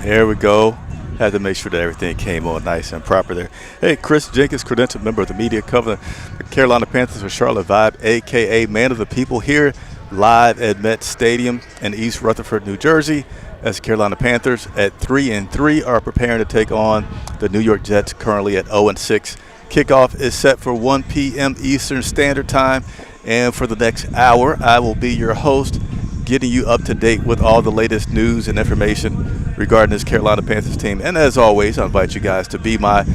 There we go. Had to make sure that everything came on nice and proper there. Hey, Chris Jenkins, credentialed member of the media covering the Carolina Panthers for Charlotte Vibe, a.k.a. Man of the People, here live at Met Stadium in East Rutherford, New Jersey, as the Carolina Panthers at 3-3 are preparing to take on the New York Jets, currently at 0-6. Kickoff is set for 1 p.m. Eastern Standard Time, and for the next hour, I will be your host, getting you up to date with all the latest news and information regarding this Carolina Panthers team. And as always, I invite you guys to be my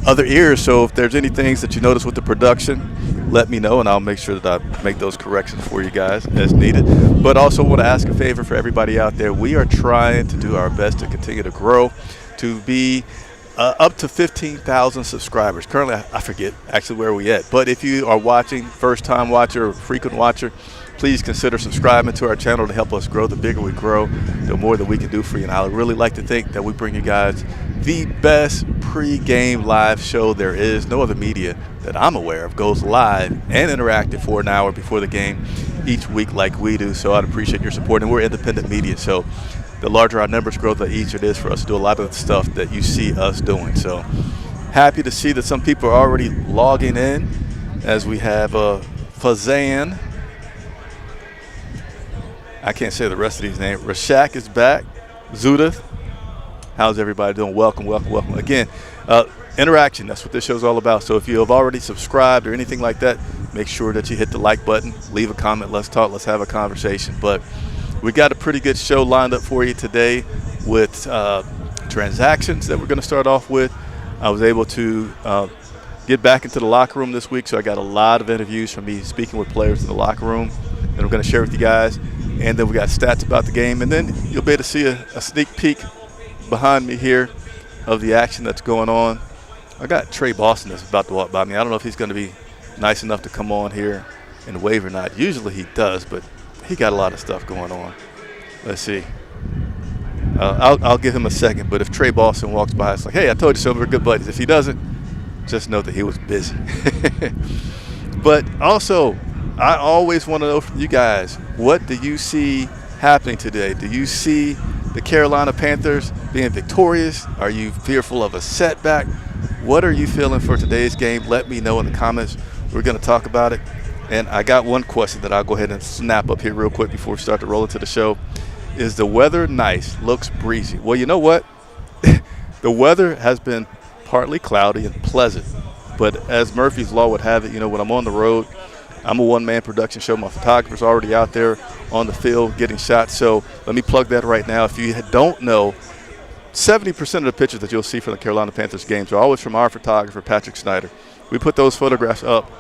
other ears. So if there's any things that you notice with the production, let me know, and I'll make sure that I make those corrections for you guys as needed. But also want to ask a favor for everybody out there. We are trying to do our best to continue to grow, to be up to 15,000 subscribers. Currently, I forget actually where we at. But if you are watching, first-time watcher or frequent watcher, please consider subscribing to our channel to help us grow. The bigger we grow, the more that we can do for you. And I would really like to think that we bring you guys the best pre-game live show there is. No other media that I'm aware of goes live and interactive for an hour before the game each week like we do. So I'd appreciate your support. And we're independent media, so the larger our numbers grow, the easier it is for us to do a lot of the stuff that you see us doing. So happy to see that some people are already logging in, as we have Fazan. I can't say the rest of these names. Rashak is back. Zudith. How's everybody doing? Welcome, welcome, welcome. Again, interaction, that's what this show's all about. So if you have already subscribed or anything like that, make sure that you hit the like button, leave a comment, let's talk, let's have a conversation. But we got a pretty good show lined up for you today with transactions that we're going to start off with. I was able to get back into the locker room this week, so I got a lot of interviews from me speaking with players in the locker room that I'm going to share with you guys. And then we got stats about the game. And then you'll be able to see a sneak peek behind me here of the action that's going on. I got Trey Boston that's about to walk by me. I don't know if he's going to be nice enough to come on here and wave or not. Usually he does, but he got a lot of stuff going on. Let's see. I'll give him a second, but if Trey Boston walks by, it's like, hey, I told you so, we're good buddies. If he doesn't, just know that he was busy. But also, I always want to know from you guys, what do you see happening today? Do you see the Carolina Panthers being victorious? Are you fearful of a setback? What are you feeling for today's game? Let me know in the comments. We're going to talk about it. And I got one question that I'll go ahead and snap up here real quick before we start to roll into the show. Is the weather nice? Looks breezy. Well, you know what? The weather has been partly cloudy and pleasant. But as Murphy's Law would have it, when I'm on the road, I'm a one-man production show. My photographer's already out there on the field getting shots. So let me plug that right now. If you don't know, 70% of the pictures that you'll see from the Carolina Panthers games are always from our photographer, Patrick Snyder. We put those photographs up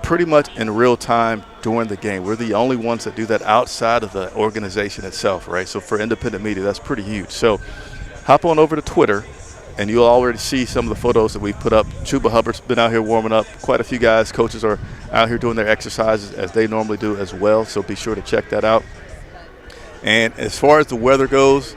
pretty much in real time during the game. We're the only ones that do that outside of the organization itself, right? So for independent media, that's pretty huge. So hop on over to Twitter, and you'll already see some of the photos that we've put up. Chuba Hubbard's been out here warming up. Quite a few guys, coaches are out here doing their exercises as they normally do as well, so be sure to check that out. And as far as the weather goes,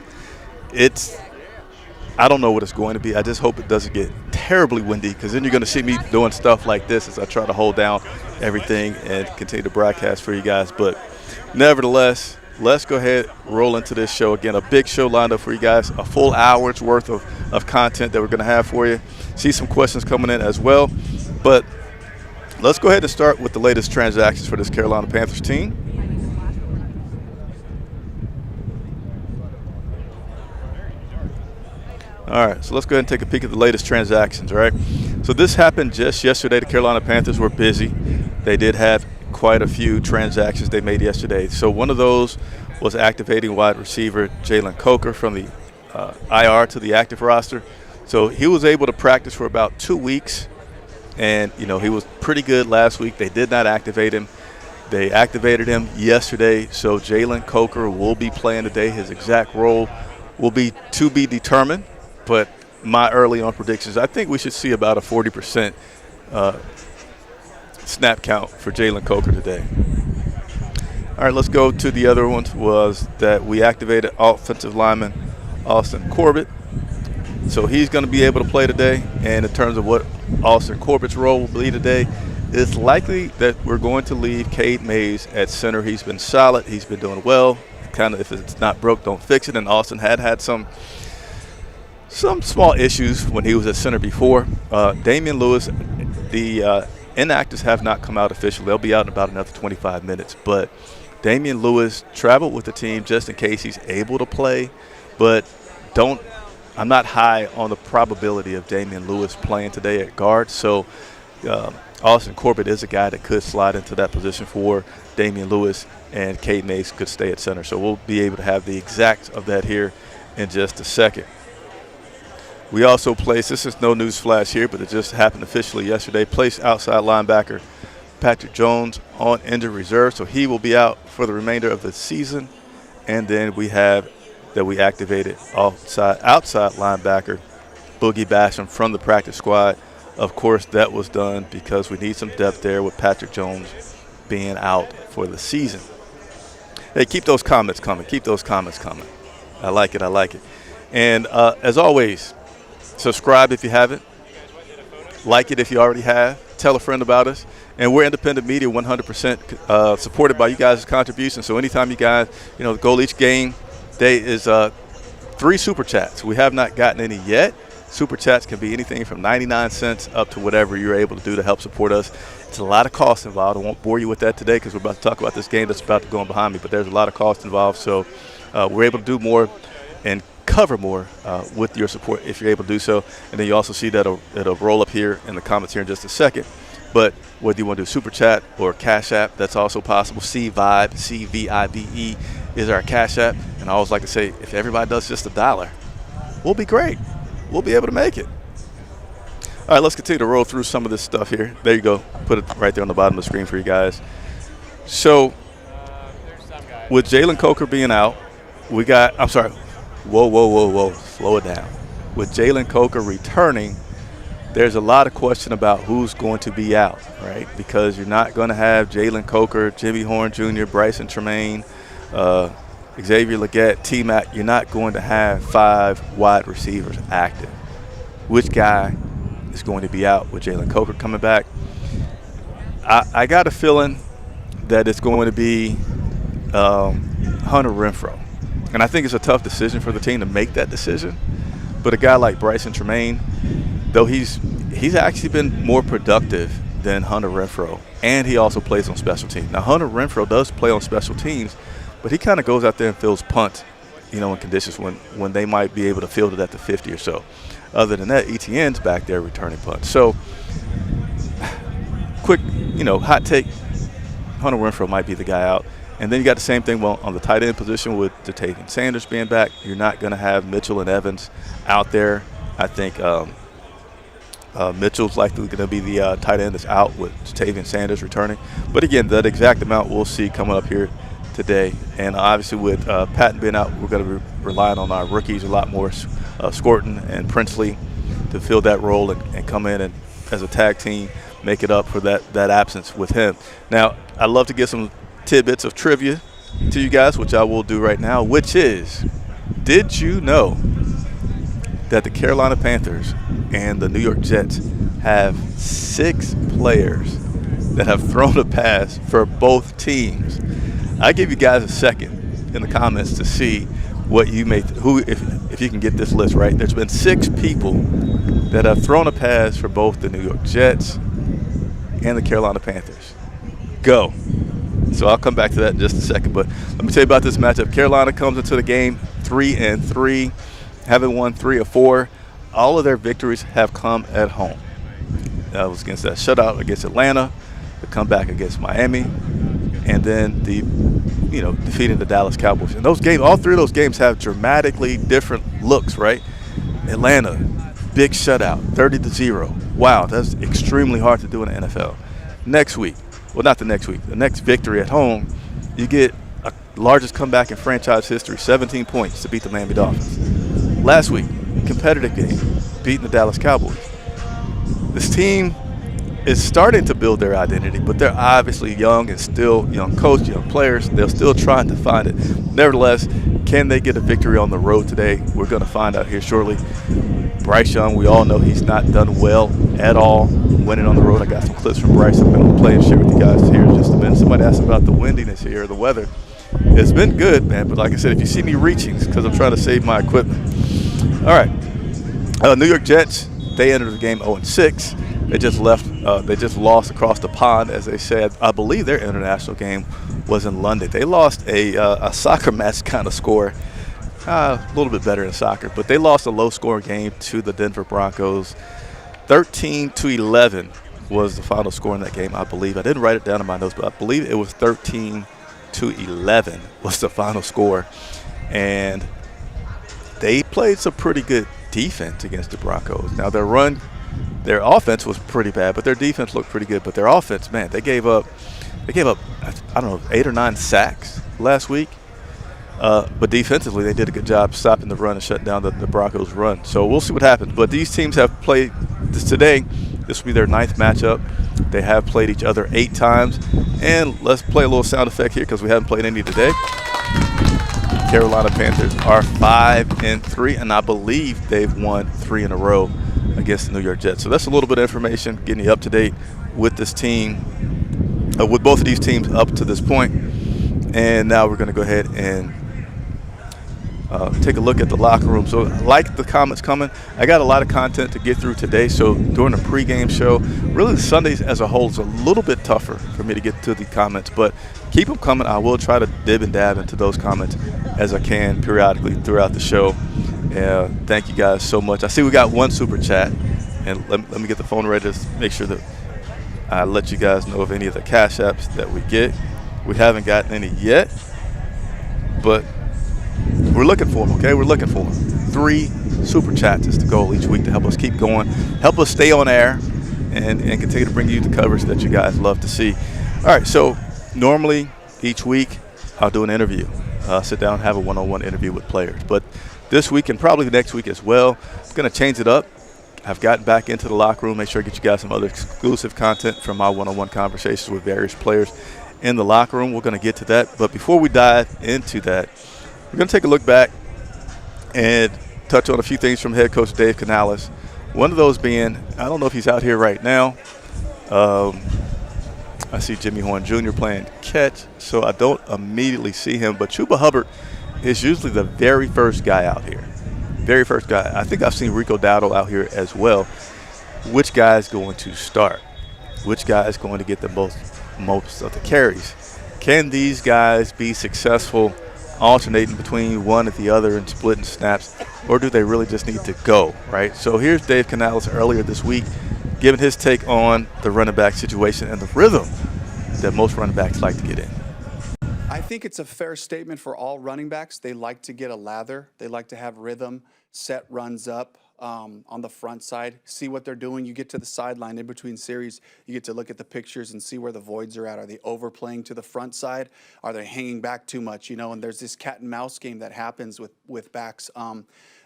I don't know what it's going to be. I just hope it doesn't get terribly windy, because then you're going to see me doing stuff like this as I try to hold down everything and continue to broadcast for you guys. But nevertheless, let's go ahead, roll into this show. Again, a big show lined up for you guys, a full hour's worth of content that we're going to have for you. See some questions coming in as well. But let's go ahead and start with the latest transactions for this Carolina Panthers team. All right, so let's go ahead and take a peek at the latest transactions, all right? So this happened just yesterday. The Carolina Panthers were busy. They did have quite a few transactions they made yesterday. So one of those was activating wide receiver Jalen Coker from the IR to the active roster. So he was able to practice for about 2 weeks, and, he was pretty good last week. They did not activate him. They activated him yesterday, so Jalen Coker will be playing today. His exact role will be to be determined. But my early on predictions, I think we should see about a 40% snap count for Jalen Coker today. All right, let's go to the other ones. Was that we activated offensive lineman Austin Corbett. So he's going to be able to play today. And in terms of what Austin Corbett's role will be today, it's likely that we're going to leave Cade Mays at center. He's been solid. He's been doing well. Kind of, if it's not broke, don't fix it. And Austin had some some small issues when he was at center before. Damian Lewis, the inactives have not come out officially. They'll be out in about another 25 minutes. But Damian Lewis traveled with the team just in case he's able to play. But I'm not high on the probability of Damian Lewis playing today at guard. So Austin Corbett is a guy that could slide into that position for Damian Lewis, and Cade Mays could stay at center. So we'll be able to have the exacts of that here in just a second. We also placed, this is no news flash here, but it just happened officially yesterday, placed outside linebacker Patrick Jones on injured reserve, so he will be out for the remainder of the season. And then we have that we activated outside linebacker Boogie Basham from the practice squad. Of course, that was done because we need some depth there with Patrick Jones being out for the season. Hey, keep those comments coming. Keep those comments coming. I like it. I like it. And as always, subscribe if you haven't. Like it if you already have. Tell a friend about us. And we're independent media, 100% supported by you guys' contributions. So anytime you guys, the goal each game day is 3 Super Chats. We have not gotten any yet. Super Chats can be anything from 99 cents up to whatever you're able to do to help support us. It's a lot of cost involved. I won't bore you with that today because we're about to talk about this game that's about to go on behind me. But there's a lot of cost involved. So we're able to do more and cover more with your support if you're able to do so. And then you also see that it'll roll up here in the comments here in just a second. But whether you want to do Super Chat or Cash App, that's also possible. CVIBE, C-V-I-B-E is our Cash App. And I always like to say, if everybody does just $1, we'll be great. We'll be able to make it. All right, let's continue to roll through some of this stuff here. There you go. Put it right there on the bottom of the screen for you guys. So with Jalen Coker being out, we got – I'm sorry. Whoa. Slow it down. With Jalen Coker returning, there's a lot of question about who's going to be out, right? Because you're not going to have Jalen Coker, Jimmy Horn Jr., Bryson Tremaine, Xavier Legette, T-Mac. You're not going to have 5 wide receivers active. Which guy is going to be out with Jalen Coker coming back? I got a feeling that it's going to be Hunter Renfrow. And I think it's a tough decision for the team to make that decision. But a guy like Bryson Tremaine, though he's actually been more productive than Hunter Renfrow, and he also plays on special teams. Now, Hunter Renfrow does play on special teams, but he kind of goes out there and fields punts, in conditions when they might be able to field it at the 50 or so. Other than that, ETN's back there returning punts. So, quick, hot take, Hunter Renfrow might be the guy out. And then you got the same thing on the tight end position with Jatavian Sanders being back. You're not going to have Mitchell and Evans out there. I think Mitchell's likely going to be the tight end that's out with Jatavian Sanders returning. But, again, that exact amount we'll see coming up here today. And obviously with Patton being out, we're going to be relying on our rookies a lot more, Scorton and Princely, to fill that role and come in and as a tag team make it up for that absence with him. Now, I'd love to get some tidbits of trivia to you guys, which I will do right now, which is, did you know that the Carolina Panthers and the New York Jets have 6 players that have thrown a pass for both teams? I give you guys a second in the comments to see what you may if you can get this list right. There's been 6 people that have thrown a pass for both the New York Jets and the Carolina Panthers. Go. So I'll come back to that in just a second. But let me tell you about this matchup. Carolina comes into the game 3-3, having won 3 of 4. All of their victories have come at home. That was against that shutout against Atlanta, the comeback against Miami, and then defeating the Dallas Cowboys. And those games, all 3 of those games have dramatically different looks, right? Atlanta, big shutout, 30-0. Wow, that's extremely hard to do in the NFL. Next week. Well, not the next week. The next victory at home, you get a largest comeback in franchise history, 17 points to beat the Miami Dolphins. Last week, competitive game, beating the Dallas Cowboys. This team is starting to build their identity, but they're obviously young and still young coach, young players. They're still trying to find it. Nevertheless, can they get a victory on the road today? We're going to find out here shortly. Bryce Young, we all know he's not done well at all winning on the road. I got some clips from Bryce I'm going to play and share with you guys here in just a minute. Somebody asked about the windiness here, the weather. It's been good, man, but like I said, if you see me reaching, it's because I'm trying to save my equipment. All right, New York Jets, they entered the game 0-6. They just left. They just lost across the pond, as they said. I believe their international game was in London. They lost a soccer match kind of score, a little bit better in soccer, but they lost a low-scoring game to the Denver Broncos. 13-11 was the final score in that game, I believe. I didn't write it down in my notes, but I believe it was 13-11 was the final score. And they played some pretty good defense against the Broncos. Now, their offense was pretty bad, but their defense looked pretty good. But their offense, man, they gave up, I don't know, 8 or 9 sacks last week. But defensively, they did a good job stopping the run and shutting down the Broncos' run. So we'll see what happens. But these teams have played this today. This will be their 9th matchup. They have played each other 8 times. And let's play a little sound effect here because we haven't played any today. Carolina Panthers are 5-3, and I believe they've won 3 in a row against the New York Jets. So that's a little bit of information, getting you up to date with this team, with both of these teams up to this point. And now we're going to go ahead and take a look at the locker room. So like the comments coming, I got a lot of content to get through today. So during the pregame show, really Sundays as a whole is a little bit tougher for me to get to the comments, but keep them coming. I will try to dib and dab into those comments as I can periodically throughout the show. Thank you guys so much. I see we got one super chat, and let me get the phone ready to make sure that I let you guys know of any of the cash apps that we get. We haven't gotten any yet, but we're looking for them, okay? We're looking for them. 3 super chats is the goal each week to help us keep going, help us stay on air, and continue to bring you the coverage that you guys love to see. All right, so normally each week I'll do an interview, sit down and have a one-on-one interview with players. But this week and probably next week as well, I'm going to change it up. I've gotten back into the locker room, make sure I get you guys some other exclusive content from my one-on-one conversations with various players in the locker room. We're going to get to that. But before we dive into that, we're going to take a look back and touch on a few things from head coach Dave Canales. One of those being, I don't know if he's out here right now. I see Jimmy Horn Jr. playing catch, so I don't immediately see him. But Chuba Hubbard is usually the very first guy out here. Very first guy. I think I've seen Rico Dowdle out here as well. Which guy is going to start? Which guy is going to get the most of the carries? Can these guys be successful alternating between one and the other and splitting snaps, or do they really just need to go, right? So here's Dave Canales earlier this week giving his take on the running back situation and the rhythm that most running backs like to get in. I think it's a fair statement for all running backs. They like to get a lather. They like to have rhythm, set runs up on the front side, see what they're doing. You get to the sideline in between series, you get to look at the pictures and see where the voids are at. Are they overplaying to the front side? Are they hanging back too much? You know, and there's this cat and mouse game that happens with backs.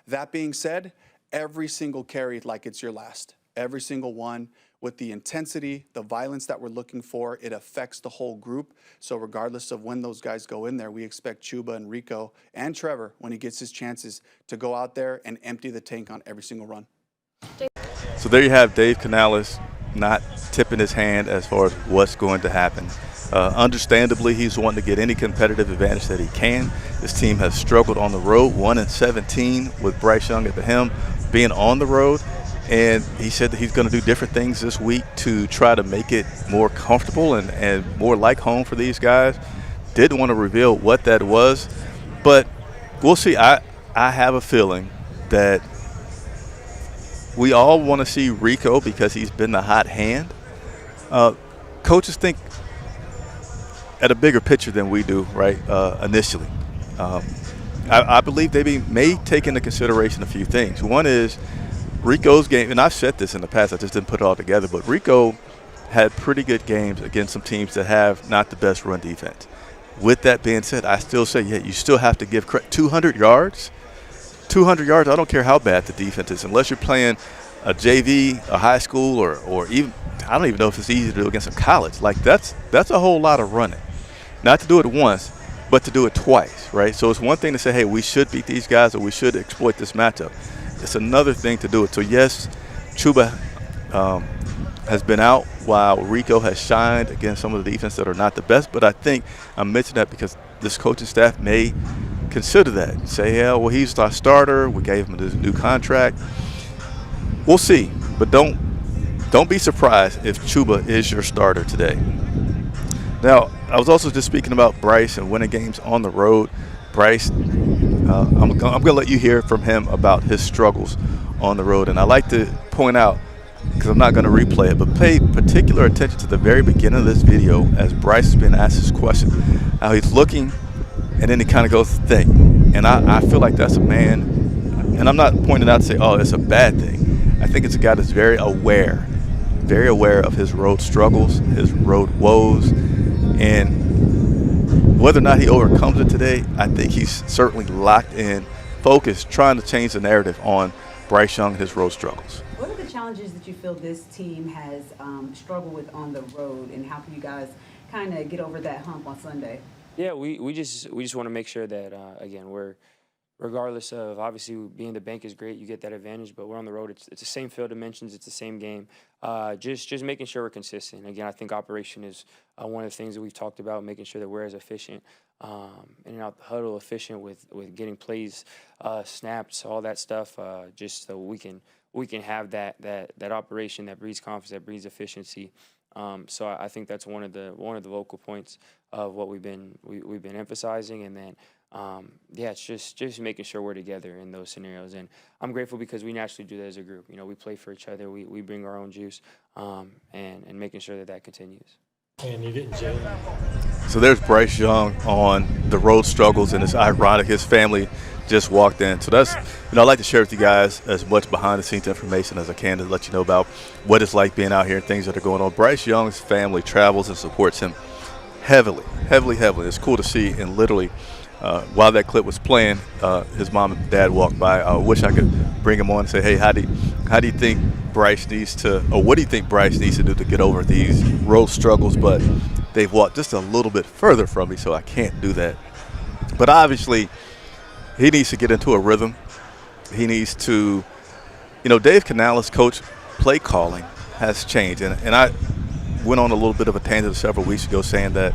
That being said, every single carry like it's your last. Every single one, with the intensity, the violence that we're looking for, it affects the whole group. So regardless of when those guys go in there, we expect Chuba and Rico and Trevor, when he gets his chances, to go out there and empty the tank on every single run. So there you have Dave Canales not tipping his hand as far as what's going to happen. Understandably, he's wanting to get any competitive advantage that he can. This team has struggled on the road, 1-17 with Bryce Young at the helm, being on the road. And he said that he's going to do different things this week to try to make it more comfortable and more like home for these guys. Didn't want to reveal what that was, but we'll see. I have a feeling that we all want to see Rico because he's been the hot hand. Coaches think at a bigger picture than we do, right, initially. I believe they may take into consideration a few things. One is Rico's game, and I've said this in the past, I just didn't put it all together, but Rico had pretty good games against some teams that have not the best run defense. With that being said, I still say, yeah, you still have to give credit. 200 yards? 200 yards, I don't care how bad the defense is, unless you're playing a JV, a high school, or even, I don't even know if it's easy to do against a college. Like, that's a whole lot of running. Not to do it once, but to do it twice, right? So it's one thing to say, hey, we should beat these guys or we should exploit this matchup. It's another thing to do it. So, yes, Chuba has been out while Rico has shined against some of the defense that are not the best. But I think I mentioned that because this coaching staff may consider that. Say, yeah, well, he's our starter. We gave him this new contract. We'll see, but don't be surprised if Chuba is your starter today. Now, I was also just speaking about Bryce and winning games on the road. Bryce, I'm going to let you hear from him about his struggles on the road. And I like to point out, because I'm not going to replay it, but pay particular attention to the very beginning of this video as Bryce has been asked this question, how he's looking, and then he kind of goes to think. And I feel like that's a man, and I'm not pointing out to say, oh, it's a bad thing. I think it's a guy that's very aware of his road struggles, his road woes, and whether or not he overcomes it today, I think he's certainly locked in, focused, trying to change the narrative on Bryce Young and his road struggles. What are the challenges that you feel this team has struggled with on the road, and how can you guys kind of get over that hump on Sunday? Yeah, we just want to make sure that again, we're regardless of, obviously being the bank is great, you get that advantage, but we're on the road. It's the same field dimensions, it's the same game. Just making sure we're consistent. Again, I think operation is one of the things that we've talked about, making sure that we're as efficient in and out the huddle, efficient with getting plays, snaps, all that stuff, just so we can have that operation that breeds confidence, that breeds efficiency. So I think that's one of the vocal points of what we've been emphasizing, and then yeah, it's just making sure we're together in those scenarios. And I'm grateful because we naturally do that as a group. You know, we play for each other, we bring our own juice, and making sure that continues. And you didn't Jalen. So there's Bryce Young on the road struggles, and it's ironic his family just walked in. So that's, I like to share with you guys as much behind-the-scenes information as I can to let you know about what it's like being out here and things that are going on. Bryce Young's family travels and supports him heavily. It's cool to see, and literally while that clip was playing, his mom and dad walked by. I wish I could bring him on and say, hey, how do you think Bryce needs to, or what do you think Bryce needs to do to get over these road struggles? But they've walked just a little bit further from me, so I can't do that. But obviously, he needs to get into a rhythm. He needs to, Dave Canales' coach play calling has changed. And I went on a little bit of a tangent several weeks ago saying that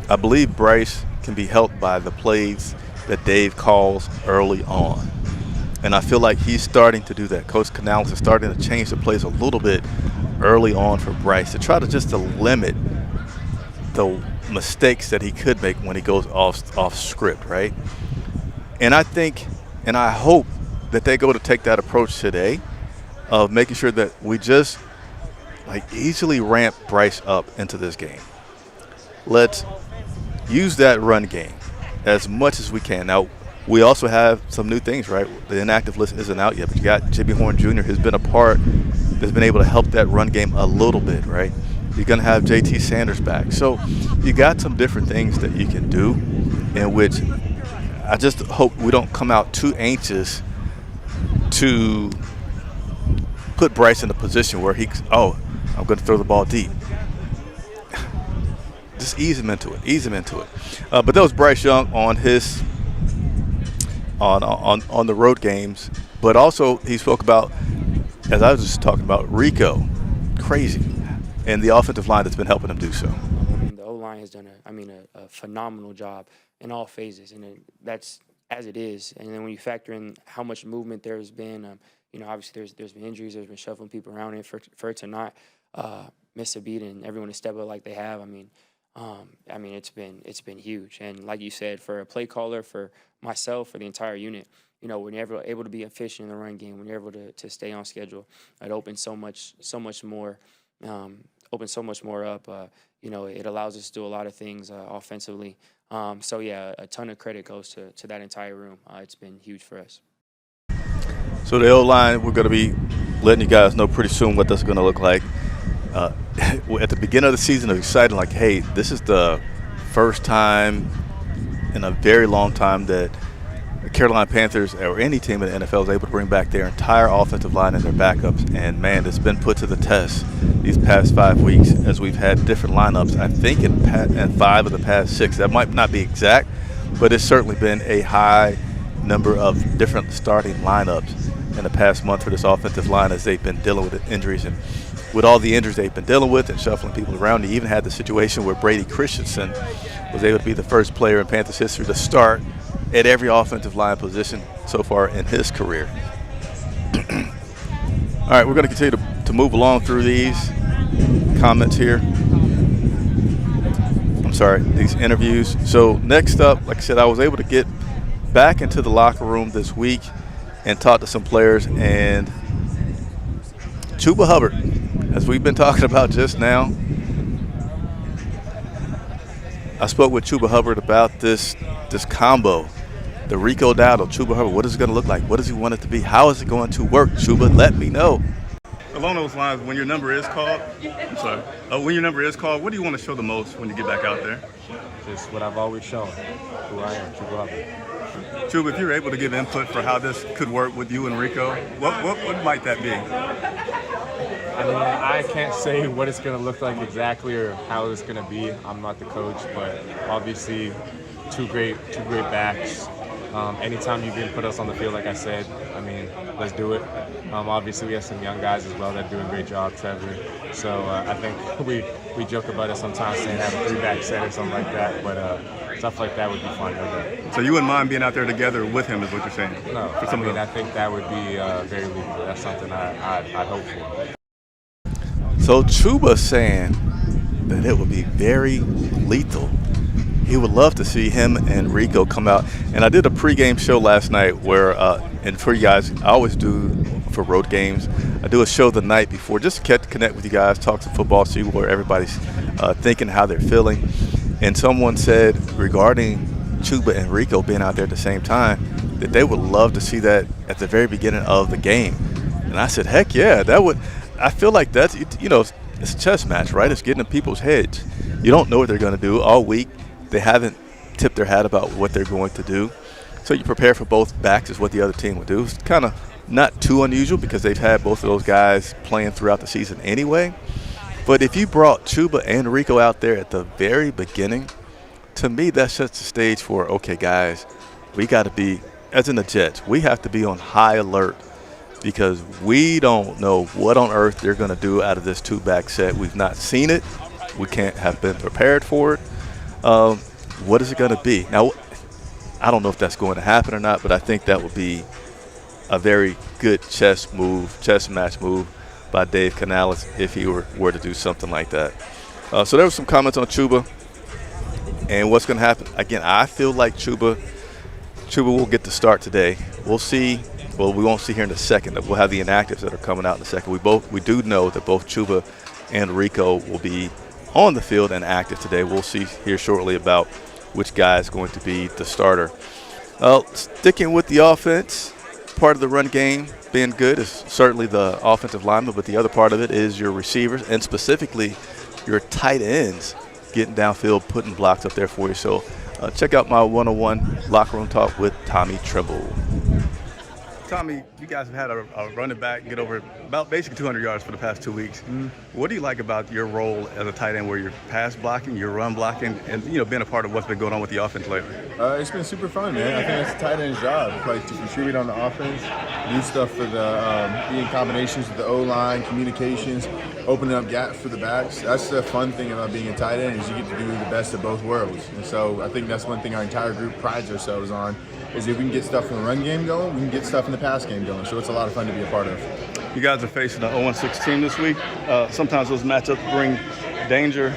I believe Bryce can be helped by the plays that Dave calls early on. And I feel like he's starting to do that. Coach Canales is starting to change the plays a little bit early on for Bryce to try to limit the mistakes that he could make when he goes off script, right? And I think, and I hope that they go to take that approach today of making sure that we just easily ramp Bryce up into this game. Let's use that run game as much as we can. Now, we also have some new things, right? The inactive list isn't out yet, but you got Jimmy Horn Jr., who's been a part that's been able to help that run game a little bit, right? You're going to have JT Sanders back. So you got some different things that you can do, in which I just hope we don't come out too anxious to put Bryce in a position where I'm going to throw the ball deep. Just ease him into it. But that was Bryce Young on his on the road games. But also he spoke about, as I was just talking about, Rico, crazy, and the offensive line that's been helping him do so. I mean, the O-line has done a phenomenal job in all phases, and that's as it is. And then when you factor in how much movement there's been, obviously there's been injuries, there's been shuffling people around, and for it to not miss a beat and everyone to step up like they have, it's been huge. And like you said, for a play caller, for myself, for the entire unit, when you're able to be efficient in the run game, when you're able to stay on schedule, it opens so much more up. It allows us to do a lot of things offensively. So yeah, a ton of credit goes to that entire room. It's been huge for us. So the O-line, we're going to be letting you guys know pretty soon what that's going to look like. At the beginning of the season, it was exciting, hey, this is the first time in a very long time that the Carolina Panthers or any team in the NFL is able to bring back their entire offensive line and their backups. And, man, it's been put to the test these past 5 weeks as we've had different lineups, I think, in 5 of the past 6. That might not be exact, but it's certainly been a high number of different starting lineups in the past month for this offensive line as they've been dealing with injuries. And with all the injuries they've been dealing with and shuffling people around, they even had the situation where Brady Christensen was able to be the first player in Panthers history to start at every offensive line position so far in his career. All right, we're going to continue to move along through these comments here. I'm sorry, these interviews. So next up, like I said, I was able to get back into the locker room this week and talk to some players. And Chuba Hubbard, as we've been talking about just now, I spoke with Chuba Hubbard about this combo, the Rico Dowdle, Chuba Hubbard. What is it going to look like? What does he want it to be? How is it going to work? Chuba, let me know. Along those lines, when your number is called, when your number is called, what do you want to show the most when you get back out there? Just what I've always shown, who I am, Chuba Hubbard. Chuba, if you're able to give input for how this could work with you and Rico, what might that be? I mean, I can't say what it's going to look like exactly or how it's going to be. I'm not the coach, but obviously two great backs. Anytime you can put us on the field, like I said, I mean, let's do it. Obviously, we have some young guys as well that do a great job, Trevor. So I think we joke about it sometimes, saying have a 3-back set or something like that. But stuff like that would be fun. So you wouldn't mind being out there together with him, is what you're saying? No, I think that would be very lethal. That's something I'd hope for. So Chuba's saying that it would be very lethal. He would love to see him and Rico come out. And I did a pregame show last night where, and for you guys, I always do for road games, I do a show the night before just to connect with you guys, talk some football, see where everybody's thinking, how they're feeling. And someone said regarding Chuba and Rico being out there at the same time that they would love to see that at the very beginning of the game. And I said, heck yeah, that would. I feel like that's, it's a chess match, right? It's getting in people's heads. You don't know what they're going to do all week. They haven't tipped their hat about what they're going to do. So you prepare for both backs is what the other team would do. It's kind of not too unusual because they've had both of those guys playing throughout the season anyway. But if you brought Chuba and Rico out there at the very beginning, to me that sets the stage for, okay, guys, we got to be, as in the Jets, we have to be on high alert because we don't know what on earth they're going to do out of this 2-back set. We've not seen it. We can't have been prepared for it. What is it going to be? Now, I don't know if that's going to happen or not, but I think that would be a very good chess match move by Dave Canales if he were to do something like that. So there were some comments on Chuba and what's going to happen. Again, I feel like Chuba will get the start today. We'll see. Well, we won't see here in a second. We'll have the inactives that are coming out in a second. We do know that both Chuba and Rico will be on the field and active today. We'll see here shortly about which guy is going to be the starter. Sticking with the offense, part of the run game being good is certainly the offensive lineman, but the other part of it is your receivers and specifically your tight ends getting downfield, putting blocks up there for you. So check out my one-on-one locker room talk with Tommy Trimble. Tommy, you guys have had a running back get over about basically 200 yards for the past 2 weeks. What do you like about your role as a tight end where you're pass blocking, you're run blocking, and being a part of what's been going on with the offense lately? It's been super fun, man. I think that's the tight end's job, like to contribute on the offense, do stuff for the be in combinations with the O-line, communications, opening up gaps for the backs. That's the fun thing about being a tight end is you get to do the best of both worlds. And so I think that's one thing our entire group prides ourselves on is if we can get stuff in the run game going, we can get stuff in the pass game going. So it's a lot of fun to be a part of. You guys are facing an 0-6 team this week. Sometimes those matchups bring danger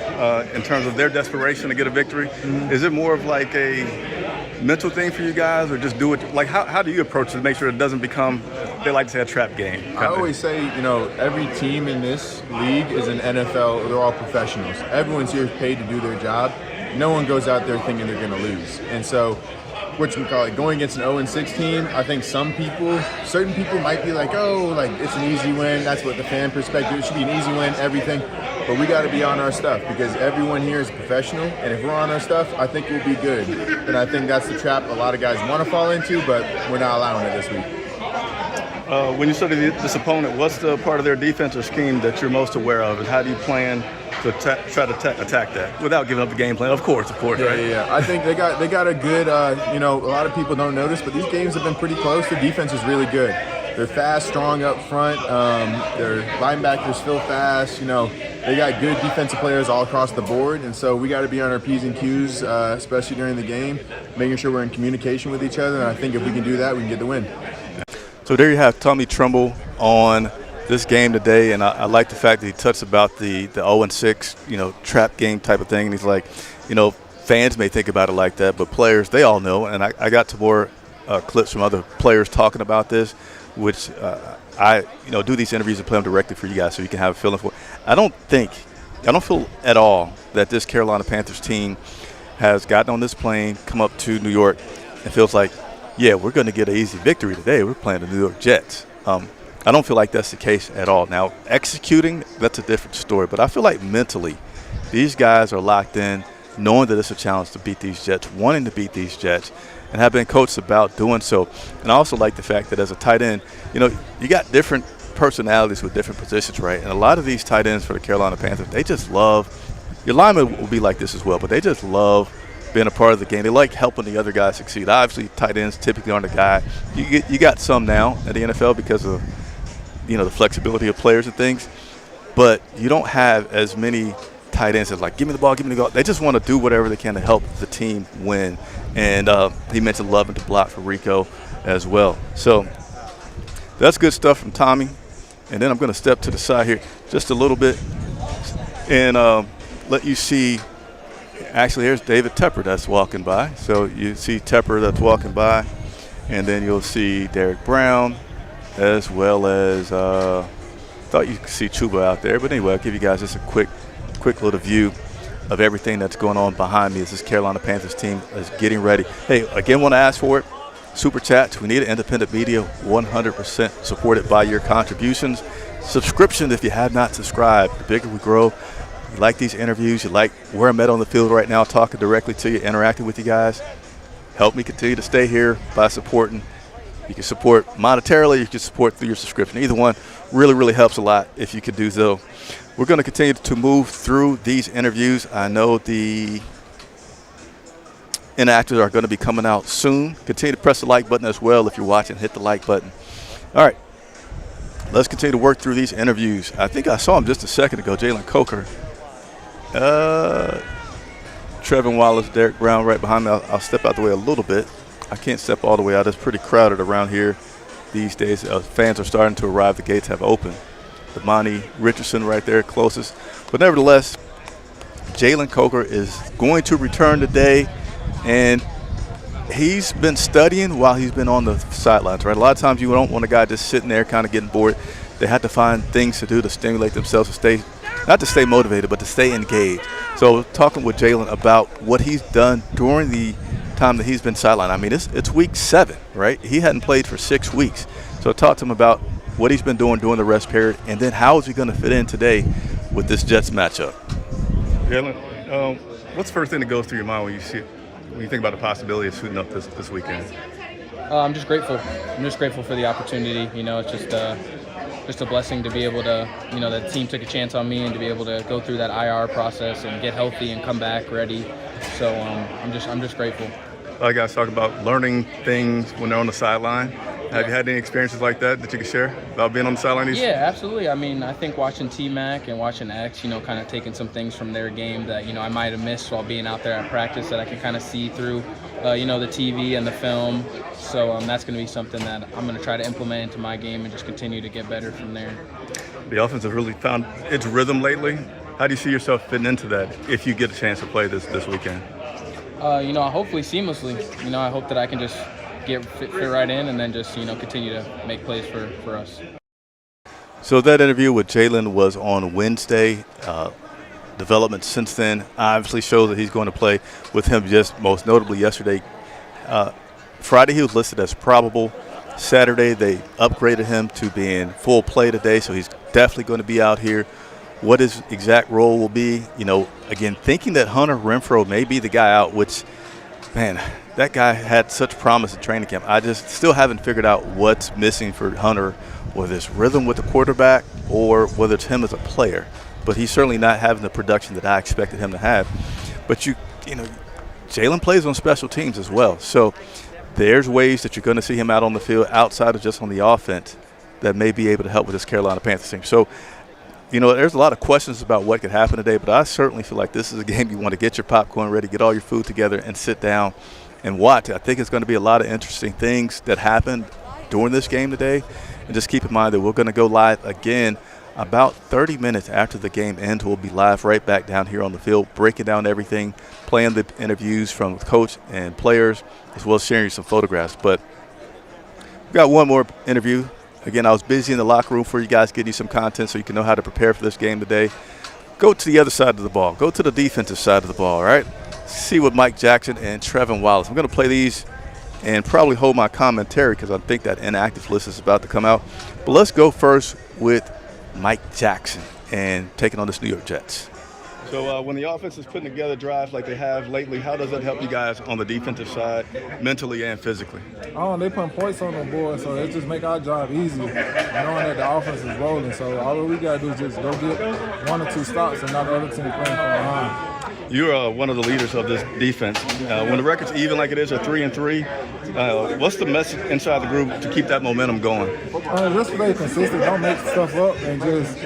in terms of their desperation to get a victory. Is it more of like a mental thing for you guys or just do it? Like how do you approach it to make sure it doesn't become, they like to say, a trap game? I always say, every team in this league is an NFL. They're all professionals. Everyone's here paid to do their job. No one goes out there thinking they're going to lose. And so going against an 0-6 team, I think certain people might be like, it's an easy win. That's what the fan perspective, it should be an easy win, everything. But we got to be on our stuff because everyone here is professional. And if we're on our stuff, I think we'll be good. And I think that's the trap a lot of guys want to fall into, but we're not allowing it this week. When you study this opponent, what's the part of their defensive scheme that you're most aware of, and how do you plan to try to attack that without giving up the game plan? Of course, right? Yeah. I think they got a good. A lot of people don't notice, but these games have been pretty close. The defense is really good. They're fast, strong up front. Their linebackers feel fast. They got good defensive players all across the board, and so we got to be on our P's and Q's, especially during the game, making sure we're in communication with each other. And I think if we can do that, we can get the win. So there you have Tommy Trimble on this game today, and I like the fact that he touched about the 0-6, trap game type of thing. And he's like, fans may think about it like that, but players, they all know. And I got to more clips from other players talking about this, which I do these interviews and play them directly for you guys so you can have a feeling for it. I don't feel at all that this Carolina Panthers team has gotten on this plane, come up to New York, and feels like, yeah, we're going to get an easy victory today. We're playing the New York Jets. I don't feel like that's the case at all. Now, executing, that's a different story. But I feel like mentally, these guys are locked in, knowing that it's a challenge to beat these Jets, wanting to beat these Jets, and have been coached about doing so. And I also like the fact that as a tight end, you got different personalities with different positions, right? And a lot of these tight ends for the Carolina Panthers, they just love – your linemen will be like this as well, but they just love being a part of the game. They like helping the other guys succeed. Obviously, tight ends typically aren't a guy. You got some now at the NFL because of – the flexibility of players and things, but you don't have as many tight ends that's like, give me the ball, give me the ball. They just want to do whatever they can to help the team win. And he mentioned loving to block for Rico as well. So that's good stuff from Tommy. And then I'm going to step to the side here just a little bit and let you see. Actually, here's David Tepper that's walking by. So you see Tepper that's walking by, and then you'll see Derek Brown, as well as thought you could see Chuba out there. But anyway, I'll give you guys just a quick little view of everything that's going on behind me as this Carolina Panthers team is getting ready. Hey, again, want to ask for it. Super Chats. We need an independent media, 100% supported by your contributions. Subscription if you have not subscribed. The bigger we grow, you like these interviews, you like where I'm at on the field right now, talking directly to you, interacting with you guys. Help me continue to stay here by supporting. You can support monetarily, you can support through your subscription. Either one really, really helps a lot if you could do so. We're going to continue to move through these interviews. I know the inactives are going to be coming out soon. Continue to press the like button as well if you're watching. Hit the like button. All right, let's continue to work through these interviews. I think I saw him just a second ago, Jalen Coker. Trevin Wallace, Derek Brown right behind me. I'll step out the way a little bit. I can't step all the way out. It's pretty crowded around here these days. Fans are starting to arrive. The gates have opened. Damani Richardson right there closest. But nevertheless, Jalen Coker is going to return today, and he's been studying while he's been on the sidelines, right? A lot of times you don't want a guy just sitting there kind of getting bored. They have to find things to do to stimulate themselves, to stay, not to stay motivated, but to stay engaged. So talking with Jalen about what he's done during the time that he's been sidelined. I mean, it's week 7, right? He hadn't played for 6 weeks. So talk to him about what he's been doing during the rest period, and then how is he going to fit in today with this Jets matchup. Jalen, what's the first thing that goes through your mind when you think about the possibility of suiting up this weekend? I'm just grateful. I'm just grateful for the opportunity. It's just a blessing to be able to, the team took a chance on me and to be able to go through that IR process and get healthy and come back ready. So I'm just grateful. A lot of guys talk about learning things when they're on the sideline. Have you had any experiences like that you can share about being on the sideline? Yeah, absolutely. I mean, I think watching T-Mac and watching X, kind of taking some things from their game that, I might have missed while being out there at practice that I can kind of see through, the TV and the film. So that's going to be something that I'm going to try to implement into my game and just continue to get better from there. The offense has really found its rhythm lately. How do you see yourself fitting into that if you get a chance to play this weekend? Hopefully seamlessly. I hope that I can just get fit right in and then just, continue to make plays for us. So that interview with Jalen was on Wednesday. Development since then obviously shows that he's going to play with him just most notably yesterday. Friday he was listed as probable. Saturday they upgraded him to being full play today, so he's definitely going to be out here. What his exact role will be, again, thinking that Hunter Renfrow may be the guy out, which, man, that guy had such promise in training camp. I just still haven't figured out what's missing for Hunter, whether it's rhythm with the quarterback or whether it's him as a player. But he's certainly not having the production that I expected him to have. But, Jalen plays on special teams as well. So there's ways that you're going to see him out on the field outside of just on the offense that may be able to help with this Carolina Panthers team. So, there's a lot of questions about what could happen today, but I certainly feel like this is a game you want to get your popcorn ready, get all your food together, and sit down and watch. I think it's going to be a lot of interesting things that happen during this game today. And just keep in mind that we're going to go live again about 30 minutes after the game ends. We'll be live right back down here on the field, breaking down everything, playing the interviews from the coach and players, as well as sharing you some photographs. But we've got one more interview. Again, I was busy in the locker room for you guys, getting you some content so you can know how to prepare for this game today. Go to the other side of the ball. Go to the defensive side of the ball, all right? See what Mike Jackson and Trevin Wallace. I'm going to play these and probably hold my commentary because I think that inactive list is about to come out. But let's go first with Mike Jackson and taking on this New York Jets. So when the offense is putting together drives like they have lately, how does that help you guys on the defensive side, mentally and physically? They putting points on the board, so it just make our job easy, knowing that the offense is rolling. So all we got to do is just go get 1 or 2 stops and not the other team playing from behind. You're one of the leaders of this defense. When the record's even like it is, or 3-3, what's the message inside the group to keep that momentum going? Just stay consistent. Don't make stuff up and just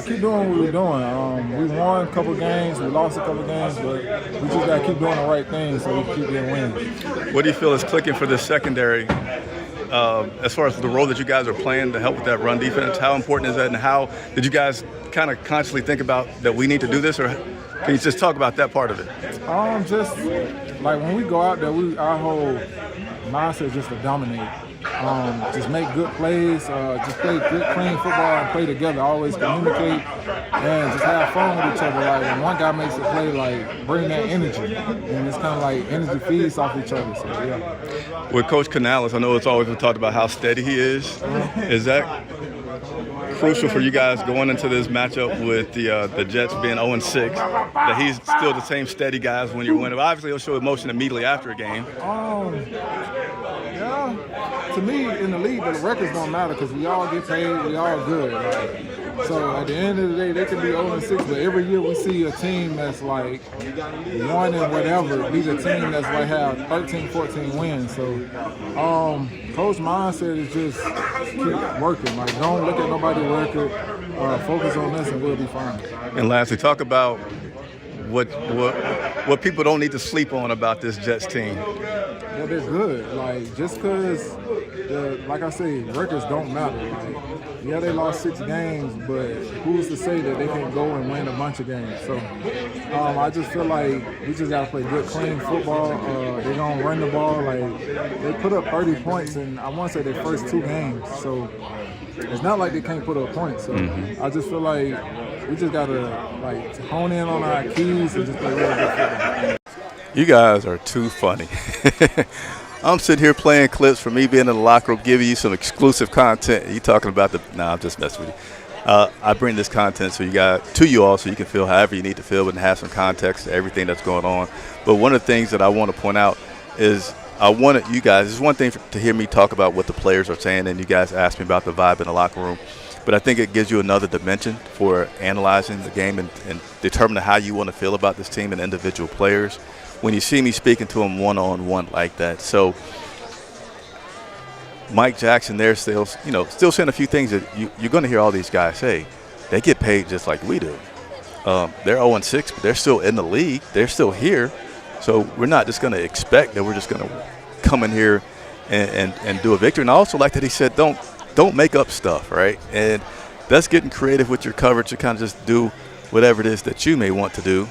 keep doing what we're doing. We won a couple games, we lost a couple games, but we just got to keep doing the right thing so we can keep getting wins. What do you feel is clicking for this secondary as far as the role that you guys are playing to help with that run defense? How important is that, and how did you guys kind of consciously think about that we need to do this, or can you just talk about that part of it? Just like when we go out there, our whole mindset is just to dominate. Just make good plays, just play good, clean football and play together. Always communicate and just have fun with each other. Like when one guy makes a play, like bring that energy, and it's kind of like energy feeds off each other. So yeah. With Coach Canales, I know it's always been talked about how steady he is. Is that crucial for you guys going into this matchup with the Jets being 0-6, that he's still the same steady guys when you're winning? Obviously, he'll show emotion immediately after a game. Yeah, to me, in the league, the records don't matter because we all get paid, we all good. So at the end of the day, they can be 0-6, but every year we see a team that's like 1 and whatever, beat a team that's like have 13, 14 wins. So coach mindset is just keep working. Like don't look at nobody's record, focus on this and we'll be fine. And lastly, talk about what people don't need to sleep on about this Jets team. Yeah, they're good. Like just because, like I say, records don't matter. Like, yeah, they lost 6 games, but who's to say that they can go and win a bunch of games? So I just feel like we just got to play good, clean football. They're going to run the ball. Like they put up 30 points in, I want to say, their first 2 games. So it's not like they can't put up points. So I just feel like we just got to like hone in on our keys and just play real good football. You guys are too funny. I'm sitting here playing clips for me being in the locker room, giving you some exclusive content. You talking about I'm just messing with you. I bring this content to you all so you can feel however you need to feel and have some context to everything that's going on. But one of the things that I want to point out is I wanted you guys, it's one thing to hear me talk about what the players are saying, and you guys ask me about the vibe in the locker room. But I think it gives you another dimension for analyzing the game and determining how you want to feel about this team and individual players when you see me speaking to them one-on-one like that. So Mike Jackson there still saying a few things that you're going to hear all these guys say. They get paid just like we do. They're 0-6, but they're still in the league. They're still here. So we're not just going to expect that we're just going to come in here and do a victory. And I also like that he said don't make up stuff, right? And that's getting creative with your coverage to kind of just do whatever it is that you may want to do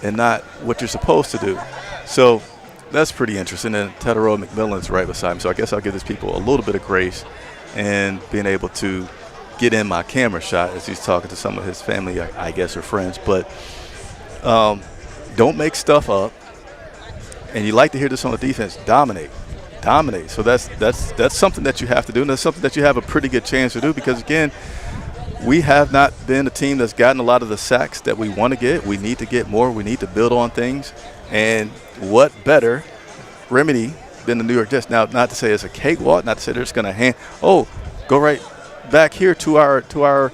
and not what you're supposed to do. So that's pretty interesting. And Tedero McMillan's right beside me. So I guess I'll give these people a little bit of grace and being able to get in my camera shot as he's talking to some of his family, I guess, or friends. But don't make stuff up. And you like to hear this on the defense, dominate. So that's something that you have to do, and that's something that you have a pretty good chance to do because, again, we have not been a team that's gotten a lot of the sacks that we want to get. We need to get more. We need to build on things. And what better remedy than the New York Jets? Now, not to say it's a cakewalk, not to say they're just going to go right back here to our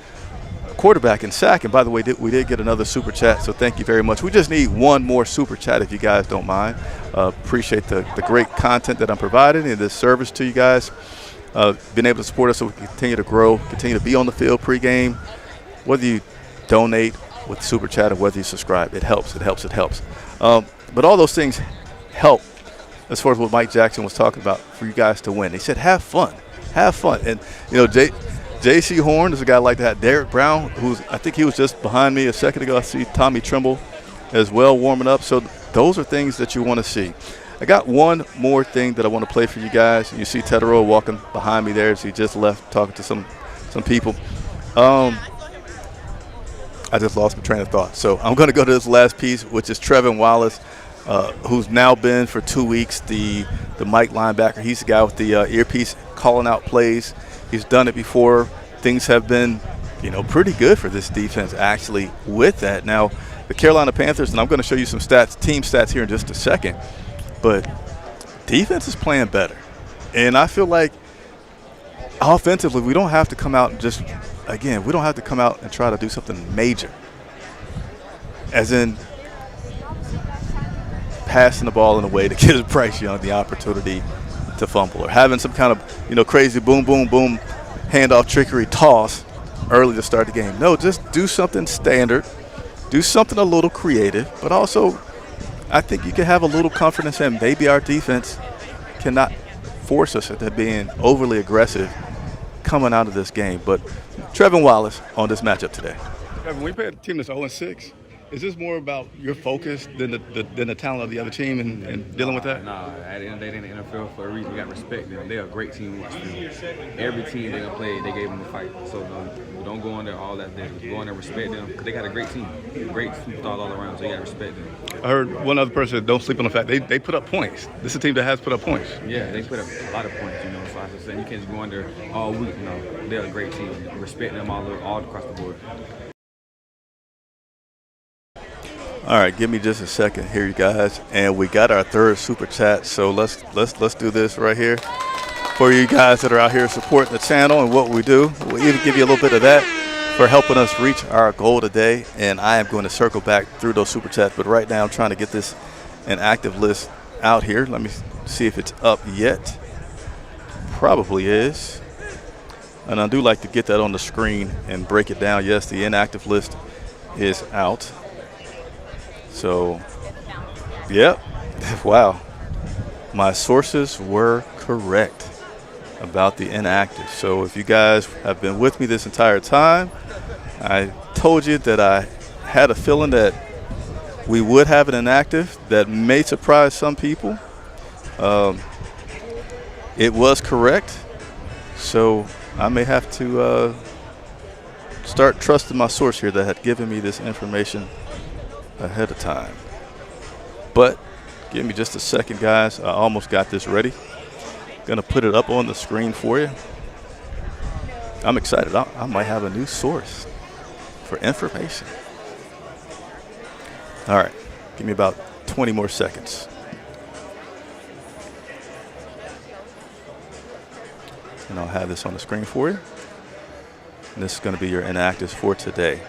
quarterback and sack. And by the way, we did get another super chat, so thank you very much. We just need one more super chat if you guys don't mind. Appreciate the great content that I'm providing and this service to you guys. Been able to support us so we can continue to grow, continue to be on the field pregame. Whether you donate with super chat or whether you subscribe, it helps. But all those things help as far as what Mike Jackson was talking about for you guys to win. He said, have fun have fun. And, J.C. Horn is a guy like that. Derek Brown, I think he was just behind me a second ago. I see Tommy Trimble as well warming up. So those are things that you want to see. I got one more thing that I want to play for you guys. You see Teteroa walking behind me there as he just left talking to some people. I just lost my train of thought. So I'm going to go to this last piece, which is Trevin Wallace, who's now been for 2 weeks the Mike linebacker. He's the guy with the earpiece calling out plays. He's done it before. Things have been, pretty good for this defense actually with that. Now, the Carolina Panthers, and I'm going to show you some team stats here in just a second, but defense is playing better. And I feel like offensively, we don't have to come out and we don't have to come out and try to do something major. As in passing the ball in a way to give Bryce Young the opportunity to fumble, or having some kind of crazy boom handoff trickery toss early to start the game. No, just do something standard, do something a little creative, but also I think you can have a little confidence in maybe our defense cannot force us into being overly aggressive coming out of this game. But Trevin Wallace on this matchup today. Trevin, we played a team that's 0-6. Is this more about your focus than the talent of the other team and dealing with that? Nah, at the end of the day, they in the NFL for a reason. You got to respect them. They're a great team to watch. Every team they played, they gave them a fight. So don't go in there all that day. Go in there, respect them, because they got a great team. Great superstars all around, so you got to respect them. I heard one other person, don't sleep on the fact they put up points. This is a team that has put up points. Yeah, they put up a lot of points, So I was saying, you can't just go in there all week. No, they're a great team. Respect them all across the board. All right, give me just a second here, you guys, and we got our third super chat. So let's do this right here for you guys that are out here supporting the channel and what we do. We'll even give you a little bit of that for helping us reach our goal today. And I am going to circle back through those super chats, but right now I'm trying to get this inactive list out here. Let me see if it's up yet. Probably is. And I do like to get that on the screen and break it down. Yes, the inactive list is out. So, yep, wow. My sources were correct about the inactive. So if you guys have been with me this entire time, I told you that I had a feeling that we would have an inactive that may surprise some people. It was correct. So I may have to start trusting my source here that had given me this information ahead of time. But give me just a second, guys. I almost got this ready. Gonna put it up on the screen for you. I'm excited. I might have a new source for information. All right, give me about 20 more seconds. And I'll have this on the screen for you. And this is gonna be your inactives for today.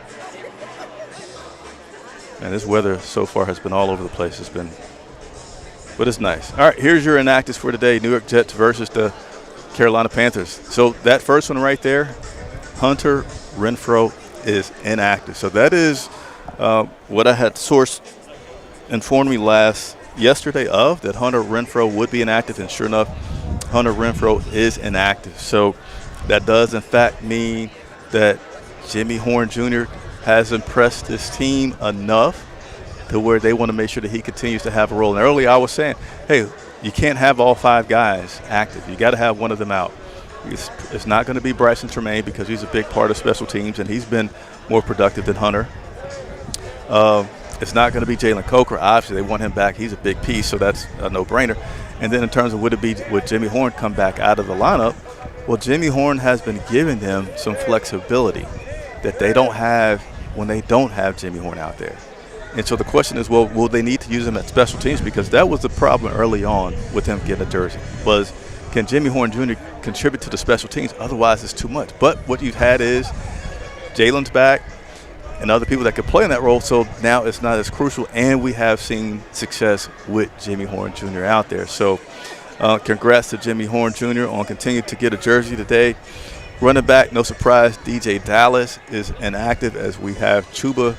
And this weather so far has been all over the place. But it's nice. All right, here's your inactives for today. New York Jets versus the Carolina Panthers. So that first one right there, Hunter Renfrow is inactive. So that is what I had sourced informed me yesterday that Hunter Renfrow would be inactive, and sure enough, Hunter Renfrow is inactive. So that does in fact mean that Jimmy Horn Jr. has impressed this team enough to where they want to make sure that he continues to have a role. And earlier I was saying, hey, you can't have all 5 guys active. You got to have one of them out. It's not going to be Bryson Tremaine because he's a big part of special teams, and he's been more productive than Hunter. It's not going to be Jalen Coker. Obviously, they want him back. He's a big piece, so that's a no-brainer. And then in terms of would Jimmy Horn come back out of the lineup, well, Jimmy Horn has been giving them some flexibility that they don't have when they don't have Jimmy Horn out there. And so the question is, well, will they need to use him at special teams? Because that was the problem early on with him getting a jersey, was can Jimmy Horn Jr. contribute to the special teams? Otherwise, it's too much. But what you've had is Jalen's back and other people that could play in that role, so now it's not as crucial, and we have seen success with Jimmy Horn Jr. out there. So congrats to Jimmy Horn Jr. on continuing to get a jersey today. Running back, no surprise, DJ Dallas is inactive as we have Chuba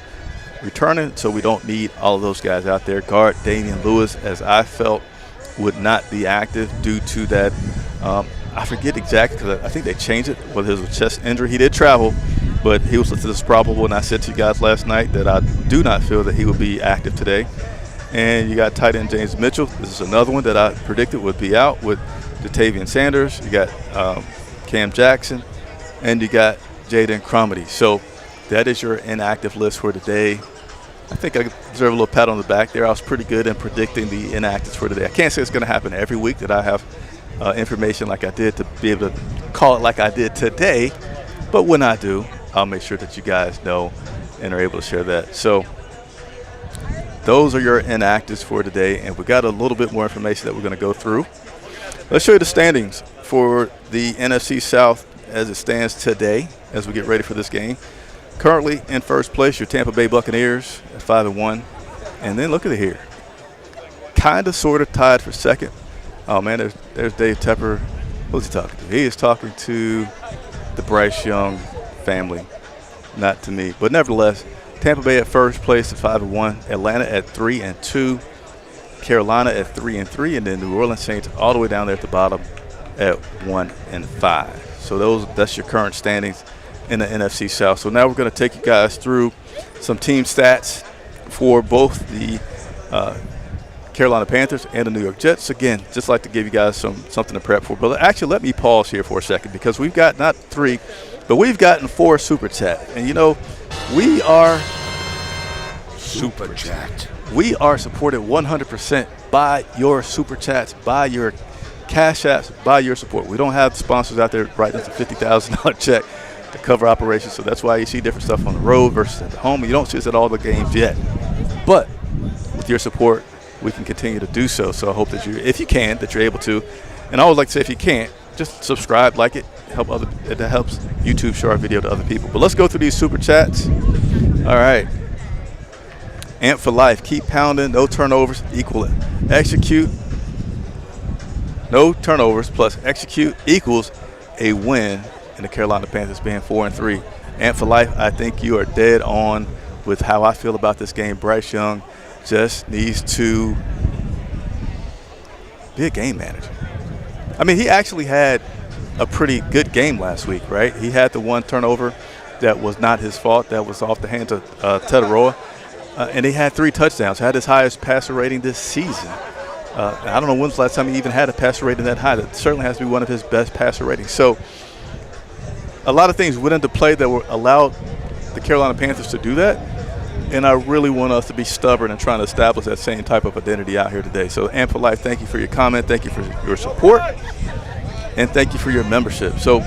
returning, so we don't need all of those guys out there. Guard Damian Lewis, as I felt, would not be active due to that I forget exactly because I think they changed it, whether it was a chest injury. He did travel, but he was listed as probable, and I said to you guys last night that I do not feel that he will be active today. And you got tight end James Mitchell. This is another one that I predicted would be out with Jatavian Sanders. You got Cam Jackson, and you got Jaden Cromedy. So that is your inactive list for today. I think I deserve a little pat on the back there. I was pretty good in predicting the inactives for today. I can't say it's going to happen every week that I have information like I did to be able to call it like I did today. But when I do, I'll make sure that you guys know and are able to share that. So those are your inactives for today. And we got a little bit more information that we're going to go through. Let's show you the standings for the NFC South as it stands today as we get ready for this game. Currently in first place, your Tampa Bay Buccaneers at 5-1. And then look at it here. Kind of sort of tied for second. Oh, man, there's Dave Tepper. Who's he talking to? He is talking to the Bryce Young family, not to me. But nevertheless, Tampa Bay at first place at 5-1. Atlanta at 3-2. Carolina at 3-3. And then New Orleans Saints all the way down there at the bottom at 1-5. So that's your current standings in the NFC South. So now we're going to take you guys through some team stats for both the Carolina Panthers and the New York Jets. Again, just like to give you guys something to prep for. But actually, let me pause here for a second because we've got not 3, but we've gotten 4 Super Chat. And, you know, we are Super Chat. We are supported 100% by your Super Chats, by your Cash Apps, by your support. We don't have sponsors out there writing us a $50,000 check to cover operations, so that's why you see different stuff on the road versus at the home. You don't see us at all the games yet, but with your support, we can continue to do so. So I hope that if you can, that you're able to. And I always like to say, if you can't, just subscribe, like it, that helps YouTube show our video to other people. But let's go through these Super Chats. All right. Ant for life, keep pounding, no turnovers, equal it. Execute, no turnovers plus execute equals a win. And the Carolina Panthers being 4-3. And for life, I think you are dead on with how I feel about this game. Bryce Young just needs to be a game manager. I mean, he actually had a pretty good game last week, right? He had the one turnover that was not his fault. That was off the hands of Teteroa. And he had 3 touchdowns, had his highest passer rating this season. I don't know when's the last time he even had a passer rating that high. That certainly has to be one of his best passer ratings. So a lot of things went into play that were allowed the Carolina Panthers to do that, and I really want us to be stubborn and trying to establish that same type of identity out here today. So, Amp for Life, thank you for your comment, thank you for your support, and thank you for your membership. So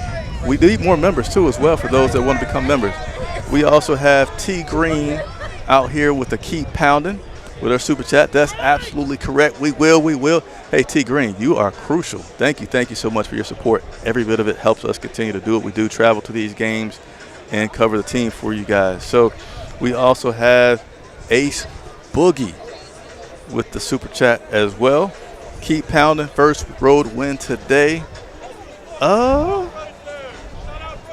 we need more members, too, as well, for those that want to become members. We also have T. Green out here with the Keep Pounding with our Super Chat. That's absolutely correct. We will. Hey, T. Green, you are crucial. Thank you so much for your support. Every bit of it helps us continue to do what we do, travel to these games and cover the team for you guys. So we also have Ace Boogie with the Super Chat as well. Keep pounding. First road win today.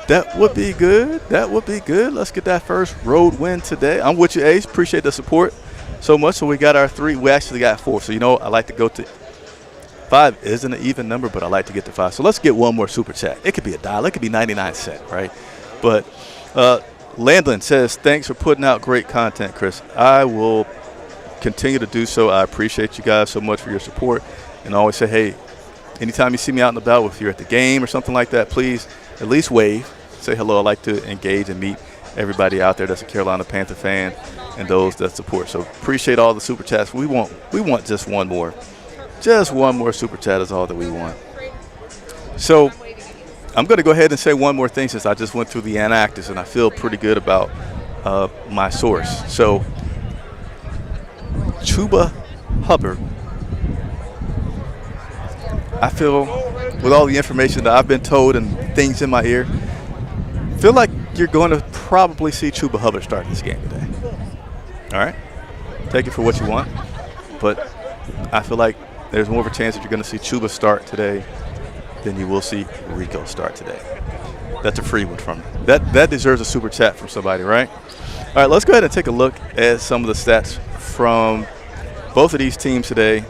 That would be good. Let's get that first road win today. I'm with you, Ace. Appreciate the support so much. So we got our 3. We actually got 4. So, you know, I like to go to 5 isn't an even number, but I like to get to 5. So let's get one more Super Chat. It could be $1. It could be 99 cents, right? But Landon says, thanks for putting out great content, Chris. I will continue to do so. I appreciate you guys so much for your support. And I always say, hey, anytime you see me out and about, if you're at the game or something like that, please at least wave. Say hello. I like to engage and meet everybody out there that's a Carolina Panther fan and those that support. So appreciate all the Super Chats. We want just one more. Just one more Super Chat is all that we want. So I'm going to go ahead and say one more thing since I just went through the inactives and I feel pretty good about my source. So Chuba Hubbard, I feel with all the information that I've been told and things in my ear, feel like you're going to probably see Chuba Hubbard start this game today. All right? Take it for what you want. But I feel like there's more of a chance that you're going to see Chuba start today than you will see Rico start today. That's a free one from me. That deserves a Super Chat from somebody, right? All right, let's go ahead and take a look at some of the stats from both of these teams today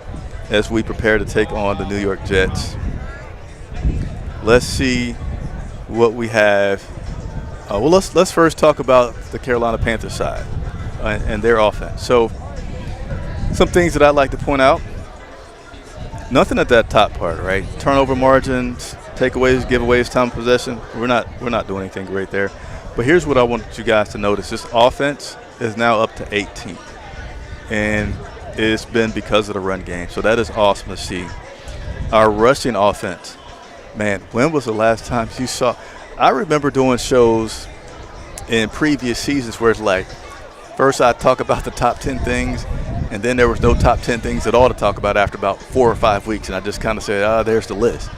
as we prepare to take on the New York Jets. let's see what we have. Well, let's first talk about the Carolina Panthers side and their offense. So some things that I'd like to point out. Nothing at that top part, right? Turnover margins, takeaways, giveaways, time of possession. We're not doing anything great there. But here's what I want you guys to notice. This offense is now up to 18th. And it's been because of the run game. So that is awesome to see. Our rushing offense, man, when was the last time you saw – I remember doing shows in previous seasons where it's like, first I'd talk about the top 10 things, and then there was no top 10 things at all to talk about after about 4 or 5 weeks, and I just kind of said, there's the list,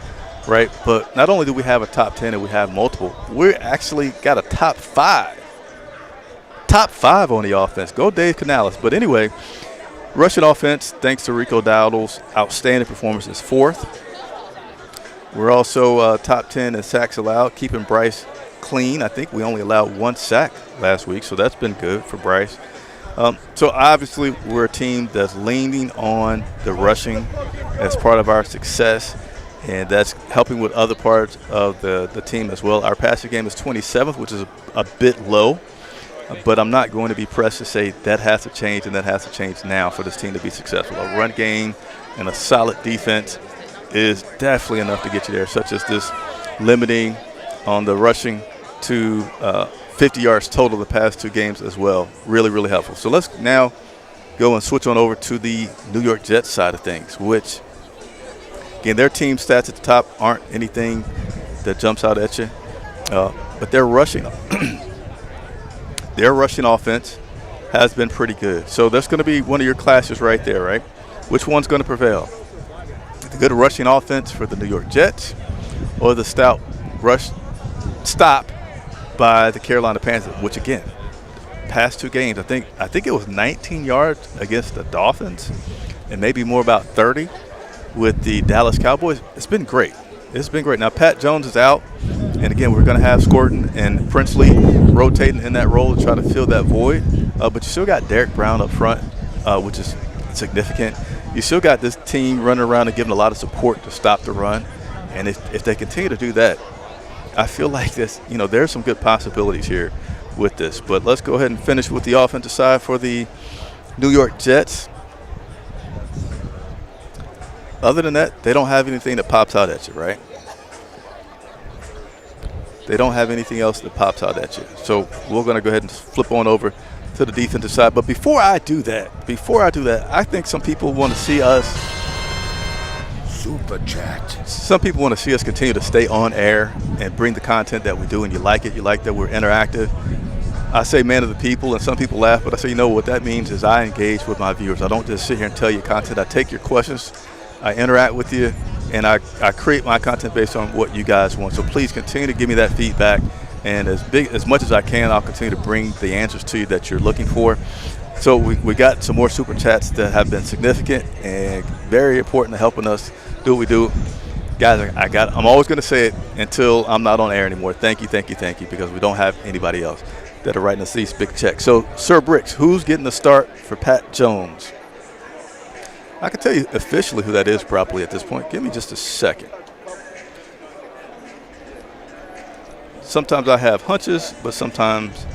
right? But not only do we have a top 10 and we have multiple, we actually got a top 5. Top 5 on the offense. Go Dave Canales. But anyway, rushing offense, thanks to Rico Dowdle's outstanding performance, is 4th. We're also top 10 in sacks allowed, keeping Bryce clean. I think we only allowed 1 sack last week, so that's been good for Bryce. So obviously we're a team that's leaning on the rushing as part of our success, and that's helping with other parts of the team as well. Our passing game is 27th, which is a bit low, but I'm not going to be pressed to say that has to change and that has to change now for this team to be successful. A run game and a solid defense is definitely enough to get you there, such as this limiting on the rushing to 50 yards total the past 2 games as well. Really, really helpful. So let's now go and switch on over to the New York Jets side of things, which, again, their team stats at the top aren't anything that jumps out at you, but their rushing offense has been pretty good. So that's going to be one of your clashes right there, right? Which one's going to prevail? The good rushing offense for the New York Jets or the stout rush stop by the Carolina Panthers, which, again, past 2 games, I think it was 19 yards against the Dolphins and maybe more, about 30 with the Dallas Cowboys. It's been great. It's been great. Now, Pat Jones is out, and, again, we're going to have Scorton and Princely rotating in that role to try to fill that void. But you still got Derek Brown up front, which is significant. You still got this team running around and giving a lot of support to stop the run. And if they continue to do that, I feel like there's some good possibilities here with this. But let's go ahead and finish with the offensive side for the New York Jets. Other than that, they don't have anything that pops out at you, right? They don't have anything else that pops out at you. So we're going to go ahead and flip on over to the defensive side. But before I do that, I think some people want to see us Super Chat. Some people want to see us continue to stay on air and bring the content that we do, and you like it. You like that we're interactive. I say man of the people, and some people laugh, but I say, what that means is I engage with my viewers. I don't just sit here and tell you content. I take your questions, I interact with you, and I create my content based on what you guys want. So please continue to give me that feedback, and as much as I can, I'll continue to bring the answers to you that you're looking for. So we got some more super chats that have been significant and very important to helping us do what we do. Guys, I'm always going to say it until I'm not on air anymore. Thank you, because we don't have anybody else that are writing us these big checks. So, Sir Bricks, who's getting the start for Pat Jones? I can tell you officially who that is probably at this point. Give me just a second. Sometimes I have hunches, but sometimes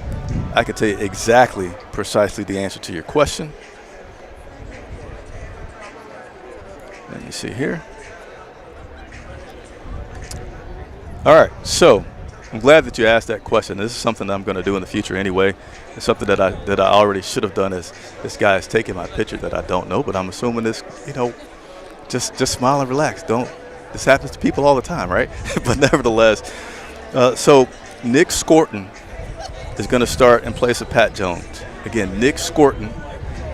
I can tell you precisely the answer to your question. Let me see here. All right, so I'm glad that you asked that question. This is something that I'm going to do in the future anyway. It's something that I already should have done. Is this guy is taking my picture that I don't know, but I'm assuming this, just smile and relax. This happens to people all the time, right? But nevertheless, so Nick Scorton is going to start in place of Pat Jones. Again, Nick Scorton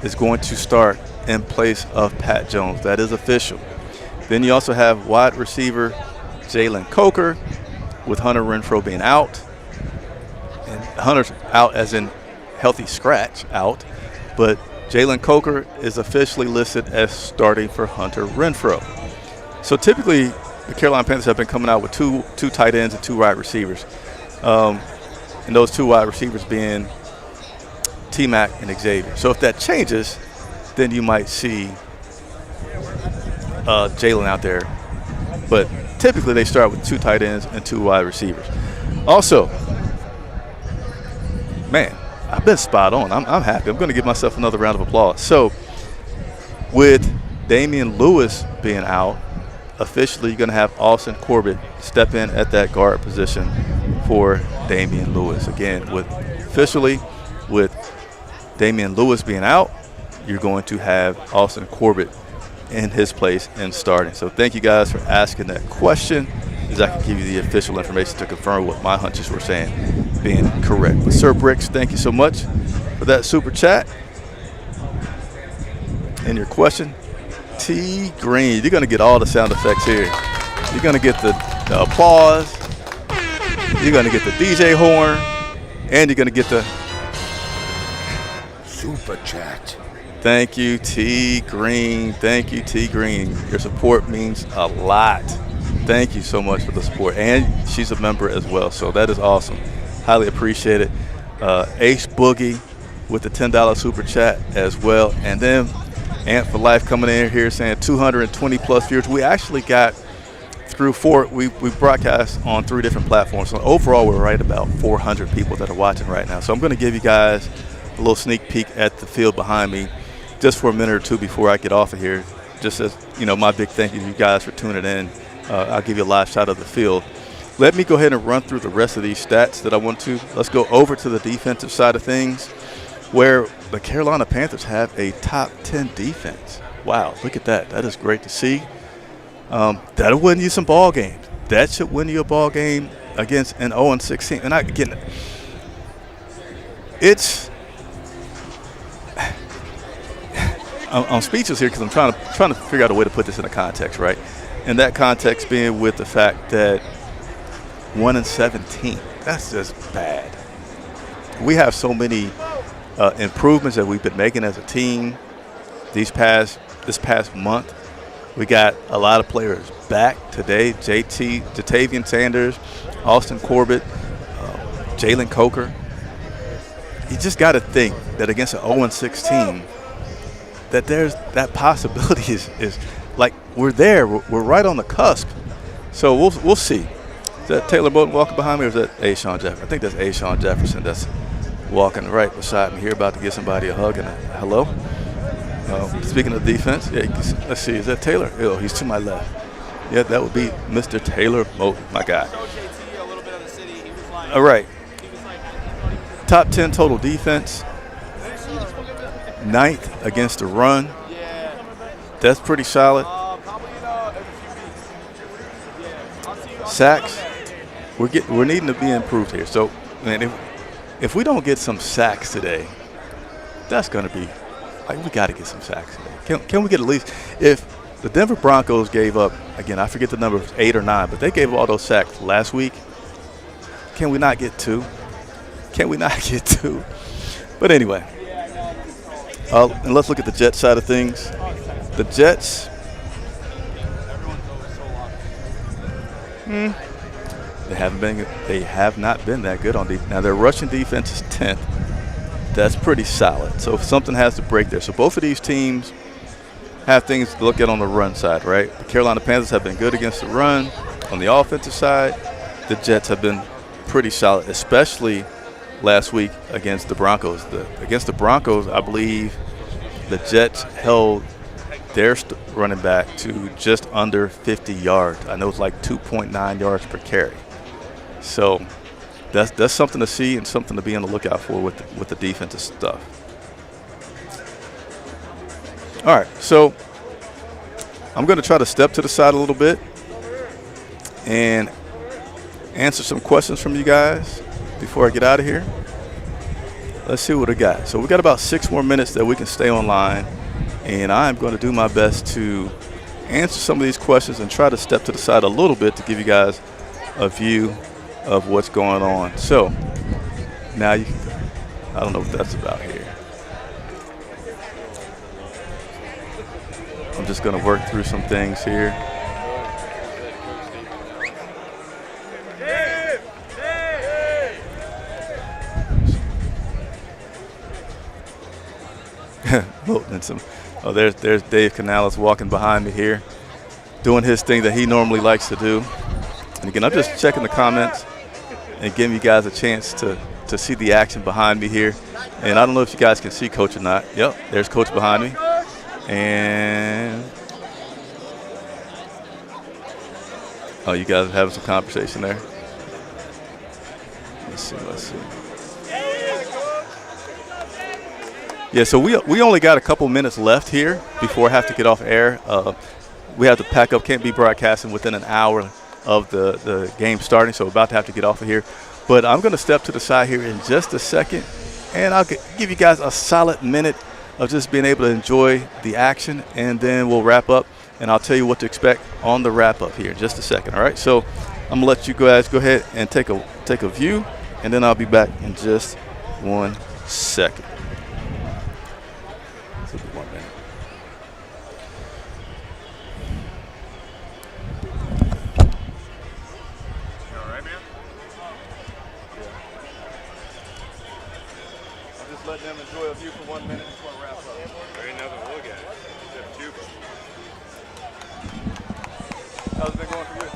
is going to start in place of Pat Jones. That is official. Then you also have wide receiver Jalen Coker, with Hunter Renfrow being out. And Hunter's out as in healthy scratch out. But Jalen Coker is officially listed as starting for Hunter Renfrow. So typically the Carolina Panthers have been coming out with two tight ends and 2 wide receivers. And those 2 wide receivers being T-Mac and Xavier. So if that changes, then you might see Jalen out there. But typically they start with 2 tight ends and 2 wide receivers. Also, man, I've been spot on. I'm happy. I'm going to give myself another round of applause. So, with Damian Lewis being out, officially you're going to have Austin Corbett step in at that guard position for Damian Lewis. Again, with Damian Lewis being out, you're going to have Austin Corbett in his place and starting. So thank you guys for asking that question, as I can give you the official information to confirm what my hunches were saying being correct. But Sir Bricks, thank you so much for that super chat. And your question, T Green, you're going to get all the sound effects here. You're going to get the applause, you're going to get the DJ horn, and you're going to get the super chat. Thank you, T Green. Thank you, T Green. Your support means a lot. Thank you so much for the support. And she's a member as well, so that is awesome. Highly appreciate it. Ace Boogie with the $10 super chat as well. And then Ant for Life coming in here saying 220 plus viewers. We actually got through 4. We broadcast on 3 different platforms. So overall, we're right about 400 people that are watching right now. So I'm going to give you guys a little sneak peek at the field behind me just for a minute or two before I get off of here. Just as, you know, my big thank you to you guys for tuning in. I'll give you a live shot of the field. Let me go ahead and run through the rest of these stats that I want to. Let's go over to the defensive side of things, where the Carolina Panthers have a top 10 defense. Wow, look at that. That is great to see. That'll win you some ball games. That should win you a ball game against an 0-6 team. And again, I'm speechless here because I'm trying to figure out a way to put this in a context, right? And that context being with the fact that 1-17, that's just bad. We have so many improvements that we've been making as a team this past month. We got a lot of players back today. Jatavian Sanders, Austin Corbett, Jalen Coker. You just got to think that against an 0-6 team, that there's that possibility is like we're there. We're right on the cusp. So we'll see. Is that Taylor Bowden walking behind me, or is that Ashawn Jefferson? I think that's Ashawn Jefferson that's walking right beside me here, about to give somebody a hug and a hello. Speaking of defense, yeah, let's see. Is that Taylor? Oh, he's to my left. Yeah, that would be Mr. Taylor Moten, my guy. All right. Top 10 total defense. 9th against the run. That's pretty solid. Sacks, we're needing to be improved here. So, man, if we don't get some sacks today, that's going to be like, we got to get some sacks today. Can we get at least, if the Denver Broncos gave up, again, I forget the number, 8 or 9, but they gave all those sacks last week. Can we not get 2? Can we not get 2? But anyway. And let's look at the Jets side of things. The Jets, they have not been that good on defense. Now their rushing defense is 10th. That's pretty solid. So something has to break there. So both of these teams have things to look at on the run side, right? The Carolina Panthers have been good against the run. On the offensive side, the Jets have been pretty solid, especially last week against the Broncos. Against the Broncos, I believe the Jets held their running back to just under 50 yards. I know it's like 2.9 yards per carry. So that's something to see and something to be on the lookout for with the defensive stuff. All right, so I'm going to try to step to the side a little bit and answer some questions from you guys before I get out of here. Let's see what we got. So we got about 6 more minutes that we can stay online, and I'm going to do my best to answer some of these questions and try to step to the side a little bit to give you guys a view of what's going on. So now I don't know what that's about here. I'm just going to work through some things here. And there's Dave Canales walking behind me here. doing his thing that he normally likes to do. And again, I'm just checking the comments and giving you guys a chance to see the action behind me here. And I don't know if you guys can see Coach or not. Yep, there's Coach behind me. And oh, you guys are having some conversation there. Let's see. Yeah, so we only got a couple minutes left here before I have to get off air. We have to pack up, can't be broadcasting within an hour of the game starting, so about to have to get off of here. But I'm going to step to the side here in just a second, and I'll give you guys a solid minute of just being able to enjoy the action, and then we'll wrap up, and I'll tell you what to expect on the wrap-up here in just a second, all right? So I'm going to let you guys go ahead and take a view, and then I'll be back in just 1 second. Let them enjoy a view for 1 minute before I wrap up. There ain't nothing to look at. Except Chuba. How's it been going for you?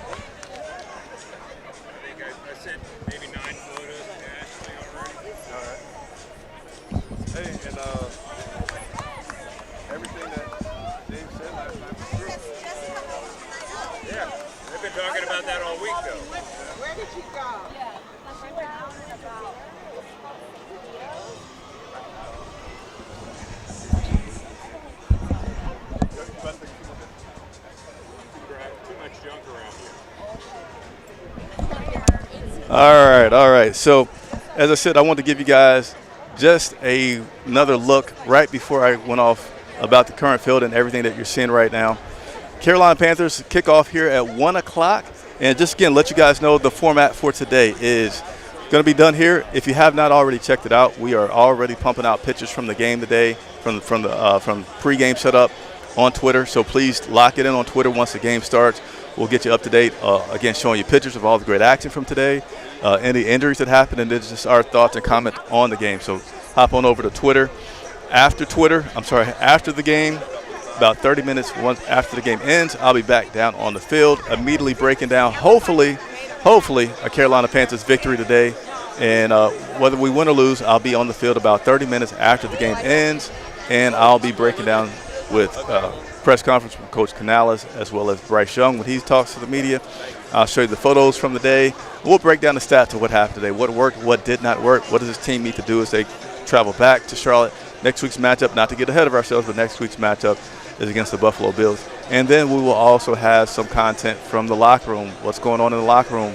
I think I sent maybe 9 photos to Ashley already. All right. Hey, and everything that Dave said last night was true. Yeah, they've been talking about that all week, though. Where did you go? All right. So, as I said, I want to give you guys just another look right before I went off about the current field and everything that you're seeing right now. Carolina Panthers kick off here at 1 o'clock. And just again, let you guys know the format for today is going to be done here. If you have not already checked it out, we are already pumping out pictures from the game today, from pregame setup on Twitter. So please lock it in on Twitter once the game starts. We'll get you up to date, again, showing you pictures of all the great action from today, any injuries that happened, and then just our thoughts and comments on the game. So hop on over to Twitter. After the game, about 30 minutes after the game ends, I'll be back down on the field, immediately breaking down, hopefully, a Carolina Panthers victory today. And whether we win or lose, I'll be on the field about 30 minutes after the game ends, and I'll be breaking down with press conference from Coach Canales as well as Bryce Young when he talks to the media. I'll show you the photos from the day. We'll break down the stats of what happened today, what worked, what did not work, what does this team need to do as they travel back to Charlotte. Next week's matchup, not to get ahead of ourselves, but next week's matchup is against the Buffalo Bills. And then we will also have some content from the locker room, what's going on in the locker room,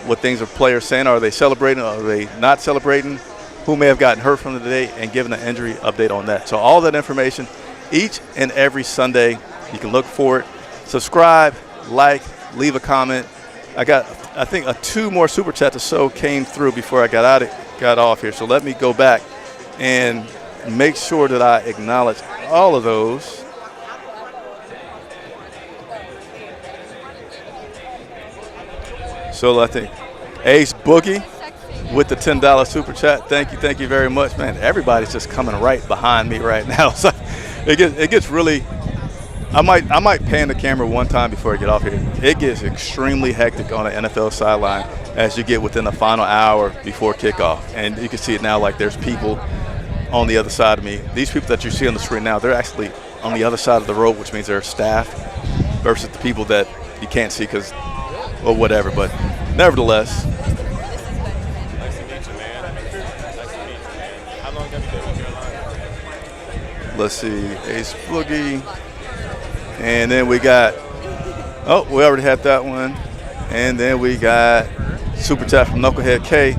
what things are players saying, are they celebrating, are they not celebrating, who may have gotten hurt from the day, and giving an injury update on that. So all that information each and every Sunday. You can look for it. Subscribe, like, leave a comment. I think 2 more super chats or so came through before I got off here. So let me go back and make sure that I acknowledge all of those. So I think Ace Boogie with the $10 super chat. Thank you very much, man. Everybody's just coming right behind me right now. So it gets really. I might pan the camera one time before I get off here. It gets extremely hectic on the NFL sideline as you get within the final hour before kickoff, and you can see it now. Like there's people on the other side of me. These people that you see on the screen now, they're actually on the other side of the road, which means they're staff versus the people that you can't see because, or whatever. But nevertheless. Nice to meet you, man. How long have you been with Carolina? Let's see, Ace Boogie. And then we got, we already had that one. And then we got super chat from Knucklehead K.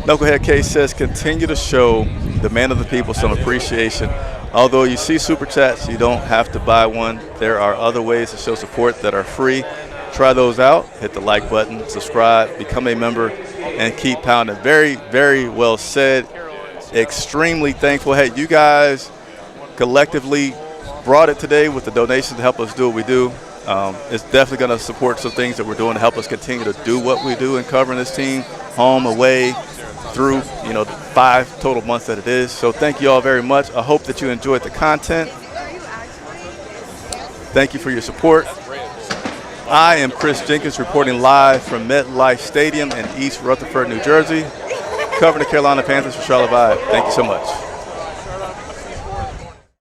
Knucklehead K says, continue to show the man of the people some appreciation. Although you see super chats, you don't have to buy one. There are other ways to show support that are free. Try those out. Hit the like button, subscribe, become a member, and keep pounding. Very, very well said. Extremely thankful. Hey, you guys collectively brought it today with the donations to help us do what we do. It's definitely going to support some things that we're doing to help us continue to do what we do in covering this team, home, away, through, the 5 total months that it is. So thank you all very much. I hope that you enjoyed the content. Thank you for your support. I am Chris Jenkins reporting live from MetLife Stadium in East Rutherford, New Jersey, covering the Carolina Panthers for Charlotte Vibe. Thank you so much.